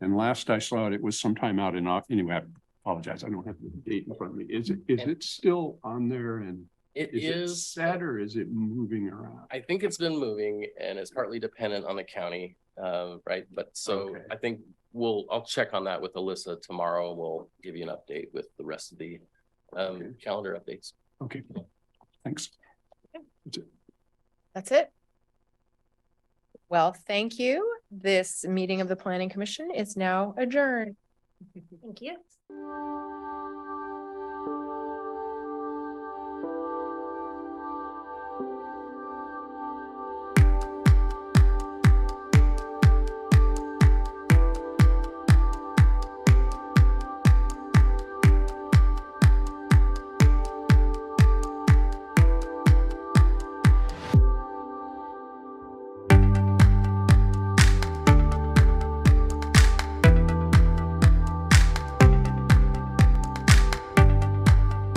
And last I saw it, it was sometime out in, anyway, I apologize. I don't have the date in front of me. Is it still on there and It is it is, set or is it moving around? I think it's been moving and it's partly dependent on the county, right? But so Okay. I think I'll check on that with Alyssa tomorrow. We'll give you an update with the rest of the calendar updates. Okay, thanks. That's it. That's it. Well, thank you. This meeting of the Planning Commission is now adjourned. Thank you.